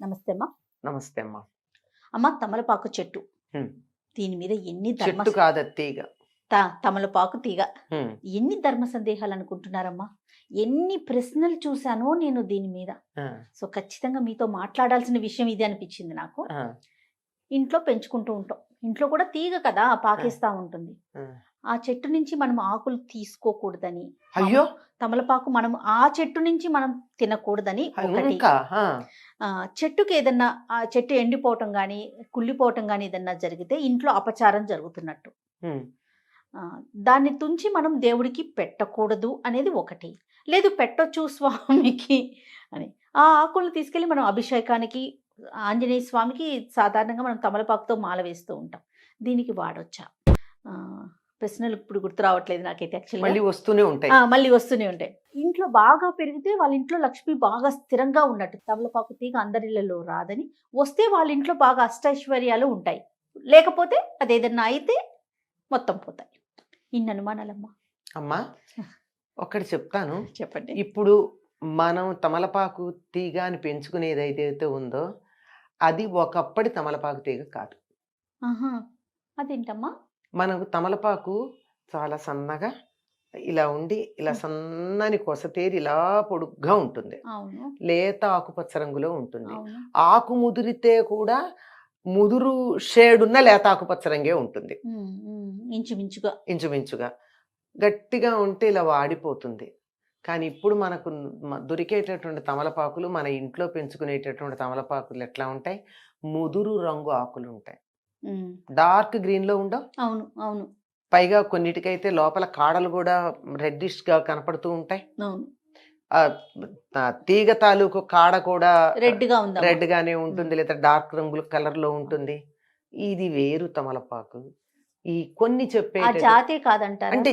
నమస్తే అమ్మా. నమస్తే అమ్మా. అమ్మ, తమలపాకు చెట్టు. హ్మ్. దీని మీద ఎన్ని చెట్టు కాదు అది తీగ. తమలపాకు తీగ. హ్మ్. ఎన్ని ధర్మ సందేహాలు అనుకుంటున్నారమ్మా? ఎన్ని ప్రశ్నలు చూశానో నేను దీని మీద. ఆ, సో ఖచ్చితంగా మీతో మాట్లాడాల్సిన విషయం ఇది అనిపించింది నాకు. ఆ, ఇంట్లో పెంచుకుంటూ ఉంటాం. ఇంట్లో కూడా తీగ కదా పాకేస్తా ఉంటుంది. ఆ. ఆ చెట్టు నుంచి మనం ఆకులు తీసుకోకూడదని, అయ్యో తమలపాకు మనం ఆ చెట్టు నుంచి మనం తినకూడదని ఒకటి. ఇంకా చెట్టుకి ఏదన్నా ఆ చెట్టు ఎండిపోవటం కానీ కుళ్ళిపోవటం కానీ ఏదన్నా జరిగితే ఇంట్లో అపచారం జరుగుతున్నట్టు. హ్మ్. దాన్ని తుంచి మనం దేవుడికి పెట్టకూడదు అనేది ఒకటి. లేదు పెట్టొచ్చు స్వామికి అని. ఆ ఆకులను తీసుకెళ్ళి మనం అభిషేకానికి, ఆంజనేయ స్వామికి సాధారణంగా మనం తమలపాకుతో మాల వేస్తూ ఉంటాం. దీనికి వాడొచ్చా? ప్రశ్నలు ఇప్పుడు గుర్తు రావట్లేదు నాకైతే. యాక్చువల్గా మళ్ళీ వస్తూనే ఉంటాయి. మళ్ళీ వస్తూనే ఉంటాయి. ఇంట్లో బాగా పెరిగితే వాళ్ళ ఇంట్లో లక్ష్మి బాగా స్థిరంగా ఉన్నట్టు. తమలపాకు తీగ అందరిళ్ళలో రాదని, వస్తే వాళ్ళ ఇంట్లో బాగా అష్టైశ్వర్యాలు ఉంటాయి. లేకపోతే అదేదన్నా అయితే మొత్తం పోతాయి. ఇన్ని అనుమానాలమ్మా. అమ్మా ఒక్కటి చెప్తాను. చెప్పండి. ఇప్పుడు మనం తమలపాకు తీగ అని పెంచుకునేది ఏదైతే ఉందో అది ఒకప్పటి తమలపాకు తీగ కాదు. ఆహా, అదేంటమ్మా? మనకు తమలపాకు చాలా సన్నగా ఇలా ఉండి ఇలా సన్నని కొసతేరి ఇలా పొడుగ్గా ఉంటుంది. అవును, లేత ఆకుపచ్చ రంగులో ఉంటుంది. అవును. ఆకు ముదిరితే కూడా ముదురు షేడున్న లేత ఆకుపచ్చ రంగే ఉంటుంది. ఇంచుమించుగా ఇంచుమించుగా గట్టిగా ఉంటే ఇలా వాడిపోతుంది. కానీ ఇప్పుడు మనకు దొరికేటటువంటి తమలపాకులు, మన ఇంట్లో పెంచుకునేటటువంటి తమలపాకులు ఎట్లా ఉంటాయి? ముదురు రంగు ఆకులు ఉంటాయి. డార్క్ గ్రీన్ లో ఉండవు. అవును, అవును. పైగా కొన్నిటికైతే లోపల కాడలు కూడా రెడ్డిష్ గా కనపడుతూ ఉంటాయి. అవును, తీగ తాలూకు కాడ కూడా రెడ్ గానే ఉంటుంది, లేదా డార్క్ రంగుల కలర్ లో ఉంటుంది. ఇది వేరు తమలపాకు. ఈ కొన్ని చెప్పే జాతే కాదంటారా? అంటే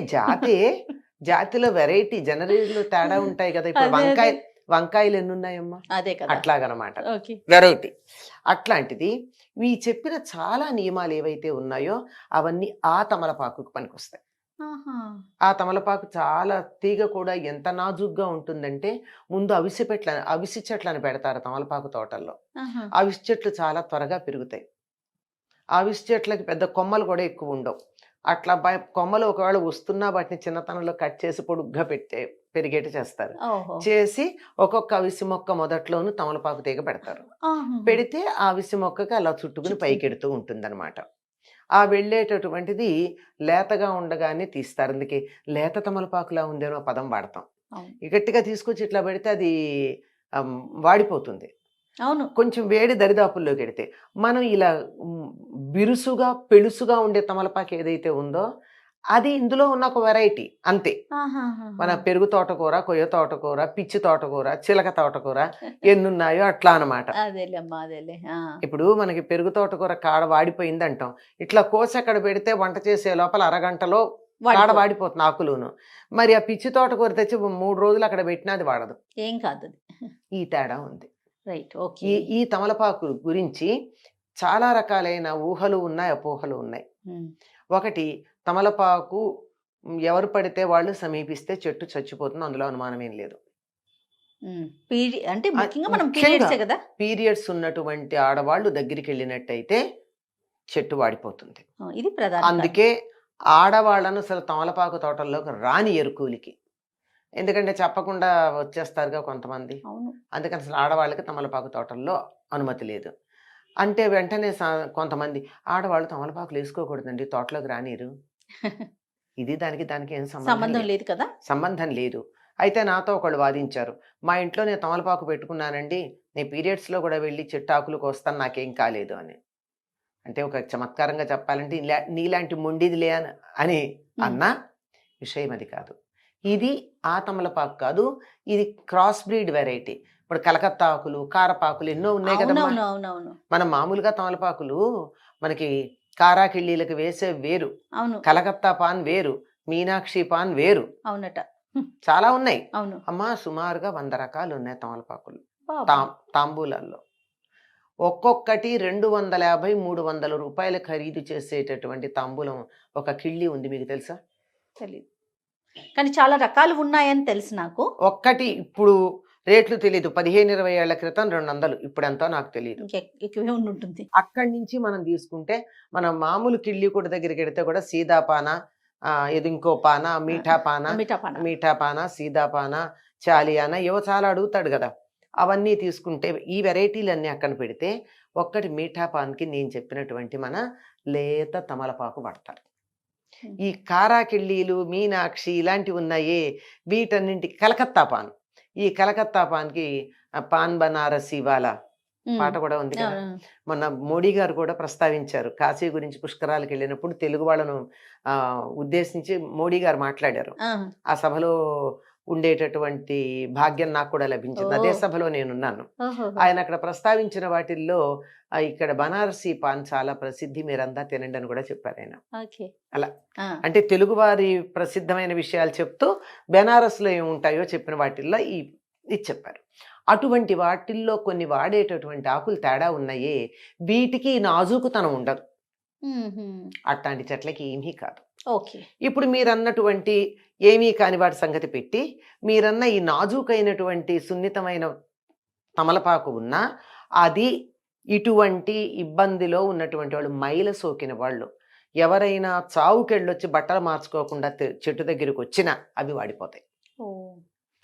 జాతిలో వెరైటీ జనరేషన్ తేడా ఉంటాయి కదా. ఇప్పుడు వంకాయలు ఎన్ని ఉన్నాయమ్మా? అదే కదా, అట్లాగనమాట వెరైటీ. అట్లాంటిది ఈ చెప్పిన చాలా నియమాలు ఏవైతే ఉన్నాయో అవన్నీ ఆ తమలపాకు పనికొస్తాయి. ఆ తమలపాకు చాలా తీగ కూడా ఎంత నాజుగ్గా ఉంటుందంటే, ముందు అవిసి చెట్లను పెడతారు తమలపాకు తోటల్లో. అవిసి చెట్లు చాలా త్వరగా పెరుగుతాయి. అవిసి చెట్లకి పెద్ద కొమ్మలు కూడా ఎక్కువ ఉండవు. అట్లా కొమ్మలు ఒకవేళ వస్తున్నా వాటిని చిన్నతనంలో కట్ చేసి పొడుగ్గా పెరిగేటి చేస్తారు. చేసి ఒక్కొక్క అవిసి మొక్క మొదట్లోనూ తమలపాకు తీగ పెడతారు. పెడితే ఆ అవిసి మొక్కకి అలా చుట్టుకుని పైకెడుతూ ఉంటుంది అనమాట. ఆ వెళ్ళేటటువంటిది లేతగా ఉండగానే తీస్తారు. అందుకే లేత తమలపాకులా ఉందేనో పదం వాడతాం. గట్టిగా తీసుకొచ్చి ఇట్లా పెడితే అది వాడిపోతుంది. అవును, కొంచెం వేడి దరిదాపుల్లోకి వెడితే. మనం ఇలా బిరుసుగా పెళుసుగా ఉండే తమలపాకు ఏదైతే ఉందో అది ఇందులో ఉన్న ఒక వెరైటీ అంతే. మన పెరుగు తోటకూర, కొయ్య తోటకూర, పిచ్చి తోటకూర, చిలక తోటకూర ఎన్నున్నాయో అట్లా అనమాట. ఇప్పుడు మనకి పెరుగు తోటకూర కాడ వాడిపోయింది అంటాం. ఇట్లా కోసి అక్కడ పెడితే వంట చేసే లోపల అరగంటలో కాడ వాడిపోతుంది ఆకులును. మరి ఆ పిచ్చి తోటకూర తెచ్చి 3 రోజులు అక్కడ పెట్టినా అది వాడదు. ఏం కాదు. ఈ తేడా ఉంది. Right, okay. ఈ తమలపాకు గురించి చాలా రకాలైన ఊహలు ఉన్నాయి, అపోహలు ఉన్నాయి. ఒకటి, తమలపాకు ఎవరు పడితే వాళ్ళు సమీపిస్తే చెట్టు చచ్చిపోతుంది, అందులో అనుమానం ఏం లేదు. అంటే పీరియడ్స్ ఉన్నటువంటి ఆడవాళ్ళు దగ్గరికి వెళ్ళినట్టయితే చెట్టు వాడిపోతుంది. ఇది ప్రధాన. అందుకే ఆడవాళ్ళను అసలు తమలపాకు తోటల్లోకి రాని ఎరుకూలికి. ఎందుకంటే చెప్పకుండా వచ్చేస్తారుగా కొంతమంది. అందుకని అసలు ఆడవాళ్ళకి తమలపాకు తోటల్లో అనుమతి లేదు. అంటే వెంటనే కొంతమంది ఆడవాళ్ళు తమలపాకులు వేసుకోకూడదండి, తోటలోకి రానిరు. ఇది దానికి ఏం సంబంధం లేదు కదా. సంబంధం లేదు. అయితే నాతో ఒకళ్ళు వాదించారు, మా ఇంట్లో నేను తమలపాకు పెట్టుకున్నానండి, నేను పీరియడ్స్లో కూడా వెళ్ళి చెట్టాకులకు వస్తాను, నాకేం కాలేదు అని. అంటే ఒక చమత్కారంగా చెప్పాలంటే నీలాంటి మొండిదిలే అని అన్నా విషయం అది కాదు. ఇది ఆ తమలపాకు కాదు, ఇది క్రాస్ బ్రీడ్ వెరైటీ. ఇప్పుడు కలకత్తా ఆకులు, కారపాకులు ఎన్నో ఉన్నాయి కదా. మనం మామూలుగా తమలపాకులు మనకి కారాకిళ్ళీలకు వేసే వేరు, కలకత్తా పాన్ వేరు, మీనాక్షి పాన్ వేరు, అవునట, చాలా ఉన్నాయి అమ్మా. సుమారుగా 100 రకాలు ఉన్నాయి తమలపాకులు తాంబూలాల్లో. ఒక్కొక్కటి 250-300 రూపాయలు ఖరీదు చేసేటటువంటి తాంబూలం ఒక కిళ్ళి ఉంది, మీకు తెలుసా? తెలీదు, కానీ చాలా రకాలు ఉన్నాయని తెలుసు నాకు. ఒక్కటి ఇప్పుడు రేట్లు తెలియదు. 15-20 ఏళ్ల క్రితం 200, ఇప్పుడెంతో నాకు తెలియదు. ఎక్కువే ఉంటుంది. అక్కడి నుంచి మనం తీసుకుంటే మనం మామూలు కిళ్ళి కూడా దగ్గరికి వెడితే కూడా సీదాపాన, ఇది ఇంకో పాన, మీఠా పాన, మిఠాపాన. మీఠా పాన, సీదాపాన, చాలియానా ఏవో చాలా అడుగుతాడు కదా. అవన్నీ తీసుకుంటే ఈ వెరైటీలన్నీ అక్కన పెడితే ఒక్కటి మీఠా పాన్కి నేను చెప్పినటువంటి మన లేత తమలపాకు పడతారు. ఈ కారాకిళ్ళీలు, మీనాక్షి ఇలాంటివి ఉన్నాయే, వీటన్నింటికి కలకత్తా పాన్. ఈ కలకత్తా పాన్కి పాన్ బనారసి వాలా పాట కూడా ఉంది కదా. మొన్న మోడీ గారు కూడా ప్రస్తావించారు కాశీ గురించి. పుష్కరాలకు వెళ్ళినప్పుడు తెలుగు వాళ్ళను ఉద్దేశించి మోడీ గారు మాట్లాడారు. ఆ సభలో ఉండేటటువంటి భాగ్యం నాకు కూడా లభించింది. అదే సభలో నేనున్నాను. ఆయన అక్కడ ప్రస్తావించిన వాటిల్లో ఇక్కడ బనారసి పాన్ చాలా ప్రసిద్ధి, మీరంతా తినండి అని కూడా చెప్పారు ఆయన. అలా అంటే తెలుగు వారి ప్రసిద్ధమైన విషయాలు చెప్తూ బెనారస్ లో ఏముంటాయో చెప్పిన వాటిల్లో ఇది చెప్పారు. అటువంటి వాటిల్లో కొన్ని వాడేటటువంటి ఆకులు తేడా ఉన్నాయే, వీటికి నాజూకుతనం ఉండదు. అట్లాంటి చెట్లకి ఏమీ కాదు. ఇప్పుడు మీరన్నటువంటి ఏమీ కాని వాటి సంగతి పెట్టి, మీరన్న ఈ నాజూకైనటువంటి సున్నితమైన తమలపాకు ఉన్నా అది ఇటువంటి ఇబ్బందిలో ఉన్నటువంటి వాళ్ళు, మైల సోకిన వాళ్ళు, ఎవరైనా చావుకెళ్ళొచ్చి బట్టలు మార్చుకోకుండా చెట్టు దగ్గరికి వచ్చినా అవి వాడిపోతాయి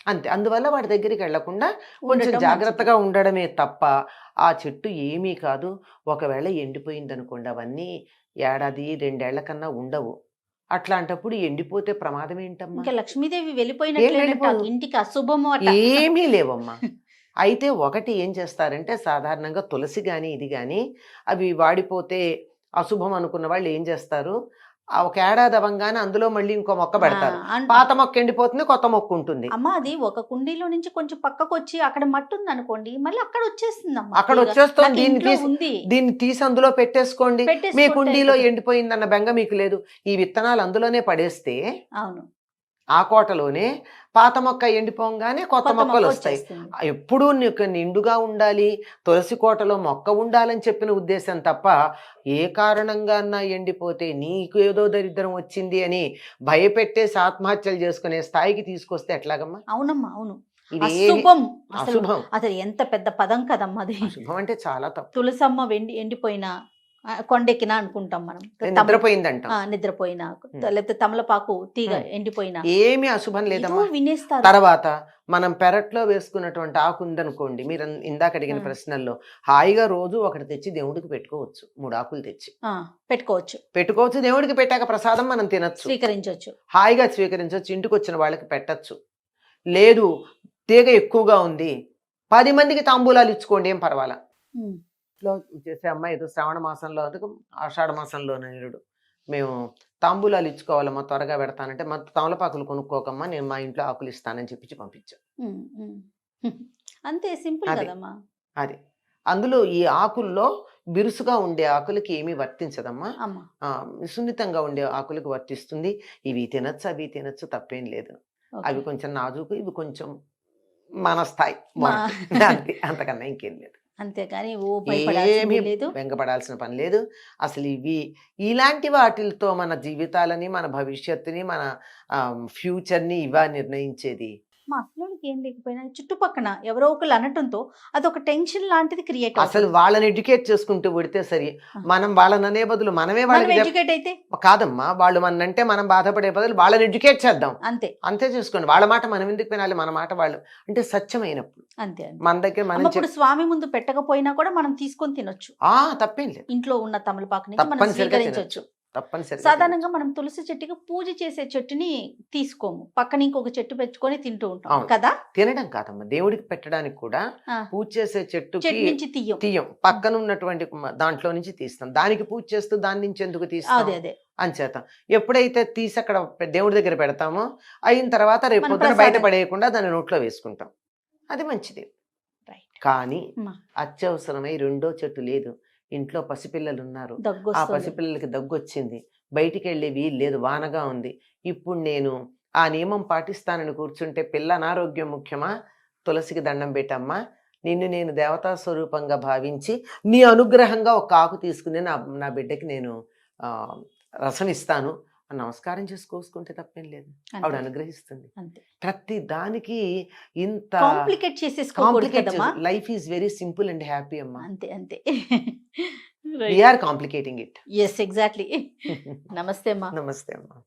అంతే. అందువల్ల వాటి దగ్గరికి వెళ్లకుండా కొంచెం జాగ్రత్తగా ఉండడమే తప్ప ఆ చెట్టు ఏమీ కాదు. ఒకవేళ ఎండిపోయింది అనుకోండి, అవన్నీ 1-2 ఏళ్ల కన్నా ఉండవు. అట్లాంటప్పుడు ఎండిపోతే ప్రమాదం ఏంటమ్మా? లక్ష్మీదేవి వెళ్ళిపోయినట్టు ఇంటికి అశుభము ఏమీ లేవమ్మా. అయితే ఒకటి ఏం చేస్తారంటే, సాధారణంగా తులసి గాని ఇది గాని అవి వాడిపోతే అశుభం అనుకున్న వాళ్ళు ఏం చేస్తారు, ఒక ఏడాది అవ్వగానే అందులో మళ్ళీ ఇంకో మొక్క పెడతారు. పాత మొక్క ఎండిపోతుంది, కొత్త మొక్క ఉంటుంది. అమ్మా అది ఒక కుండీలో నుంచి కొంచెం పక్కకు వచ్చి అక్కడ మట్టి ఉంది అనుకోండి, మళ్ళీ అక్కడ వచ్చేస్తుంది. అక్కడ వచ్చేస్తుంది. దీన్ని తీసి అందులో పెట్టేసుకోండి. మీ కుండీలో ఎండిపోయిందన్న బెంగ మీకు లేదు. ఈ విత్తనాలు అందులోనే పడేస్తే అవును ఆ కోటలోనే పాత మొక్క ఎండిపోగానే కొత్త మొక్కలు వస్తాయి. ఎప్పుడూ నీకు నిండుగా ఉండాలి, తులసి కోటలో మొక్క ఉండాలని చెప్పిన ఉద్దేశం తప్ప, ఏ కారణంగా ఎండిపోతే నీకు ఏదో దరిద్రం వచ్చింది అని భయపెట్టేసి ఆత్మహత్యలు చేసుకునే స్థాయికి తీసుకొస్తే ఎట్లాగమ్మా? అవునమ్మా అవును. అశుభం. అసలు ఎంత పెద్ద పదం కదమ్మా అది. అశుభం అంటే చాలా తప్పు. తులసమ్మ ఎండిపోయినా కొండెక్కినా అనుకుంటాం మనం, నిద్రపోయిందంటాం. నిద్రపోయినా లేకపోతే తమలపాకు తీగ ఎండిపోయినా ఏమి అశుభం లేదమ్మా. వినేస్తారు. తర్వాత మనం పెరట్లో వేసుకున్నటువంటి ఆకు ఉందనుకోండి, మీరు ఇందాక అడిగిన ప్రశ్నల్లో హాయిగా రోజు ఒకటి తెచ్చి దేవుడికి పెట్టుకోవచ్చు. 3 ఆకులు తెచ్చి పెట్టుకోవచ్చు. దేవుడికి పెట్టాక ప్రసాదం మనం తినచ్చు, స్వీకరించవచ్చు, హాయిగా స్వీకరించవచ్చు. ఇంటికి వచ్చిన వాళ్ళకి పెట్టచ్చు. లేదు తీగ ఎక్కువగా ఉంది, 10 మందికి తాంబూలాలు ఇచ్చుకోండి, ఏం పర్వాలా. చేసే అమ్మాయి ఏదో శ్రావణ మాసంలో, ఆషాఢ మాసంలో నేరుడు మేము తాంబూలాలు ఇచ్చుకోవాలమ్మా, త్వరగా పెడతానంటే, మా తమలపాకులు కొనుక్కోకమ్మా, నేను మా ఇంట్లో ఆకులు ఇస్తానని చెప్పించి పంపించాను. అంతే సింపుల్ కదమ్మా. అది అందులో ఈ ఆకుల్లో బిరుసుగా ఉండే ఆకులకి ఏమీ వర్తించదమ్మా, సున్నితంగా ఉండే ఆకులకు వర్తిస్తుంది. ఇవి తినచ్చు, అవి తినచ్చు, తప్పేం లేదు. అవి కొంచెం నాజుకు, ఇవి కొంచెం మన స్థాయి, అంతకన్నా ఇంకేం లేదు. అంతేకాని ఏమీ వెంగపడాల్సిన పని లేదు. అసలు ఇలాంటి వాటితో మన జీవితాలని, మన భవిష్యత్తుని, మన ఫ్యూచర్ని ఇవా నిర్ణయించేది. మా అసలుకి ఏం లేకపోయినా చుట్టుపక్కన ఎవరో ఒకరు అనటంతో అదొక టెన్షన్ లాంటిది క్రియేట్. అసలు వాళ్ళని ఎడ్యుకేట్ చేసుకుంటూ పెడితే సరి. మనం వాళ్ళని అనే బదులు మనమే వాళ్ళని ఎడ్యుకేట్ అయితే కాదమ్మా, వాళ్ళు మనంటే మనం బాధపడే బదులు వాళ్ళని ఎడ్యుకేట్ చేద్దాం. అంతే చేసుకోండి. వాళ్ళ మాట మనం ఎందుకు వినాలి, మన మాట వాళ్ళు అంటే సత్యమైనప్పుడు. అంతే మన దగ్గర మనం స్వామి ముందు పెట్టకపోయినా కూడా మనం తీసుకొని తినొచ్చు, తప్పేం లేదు. ఇంట్లో ఉన్న తమలపాకుని మనం స్వీకరించవచ్చు. సాధారణంగా మనం తులసి చెట్టుకి పూజ చేసే చెట్టుని తీసుకోము, పక్కన ఇంకొక చెట్టు పెట్టుకొని తింటూ ఉంటాం కదా. తినడం కాదమ్మా, దేవుడికి పెట్టడానికి కూడా పూజ చేసే చెట్టు నుంచి తీయం, పక్కన ఉన్నటువంటి దాంట్లో నుంచి తీస్తాం. దానికి పూజ చేస్తూ దాని నుంచి ఎందుకు తీస్తాం? అదే అంచేత ఎప్పుడైతే తీసి అక్కడ దేవుడి దగ్గర పెడతామో, అయిన తర్వాత రేపు పొద్దున బయట పడేయకుండా దాన్ని నోట్లో వేసుకుంటాం, అది మంచిది. కానీ అత్యవసరమై రెండో చెట్టు లేదు, ఇంట్లో పసిపిల్లలు ఉన్నారు, ఆ పసిపిల్లలకి దగ్గొచ్చింది, బయటికి వెళ్ళే వీలు లేదు, వానగా ఉంది, ఇప్పుడు నేను ఆ నియమం పాటిస్తానని కూర్చుంటే పిల్ల అనారోగ్యం ముఖ్యమా? తులసికి దండం పెట్టమ్మా, నిన్ను నేను దేవతా స్వరూపంగా భావించి నీ అనుగ్రహంగా ఒక ఆకు తీసుకుని నా బిడ్డకి నేను రసం ఇస్తాను, నమస్కారం చేసి కోసుకుంటే తప్పేం లేదు, ఆవిడ అంతే అనుగ్రహిస్తుంది. అంతే. ప్రతి దానికి ఇంత కాంప్లికేట్ చేసేసుకోకూడదు కాంప్లికేట్ కదమ్మా. Life is very simple and happy అమ్మా. అంతే అంతే. We are complicating it. Yes exactly. నమస్తే అమ్మా. నమస్తే అమ్మా.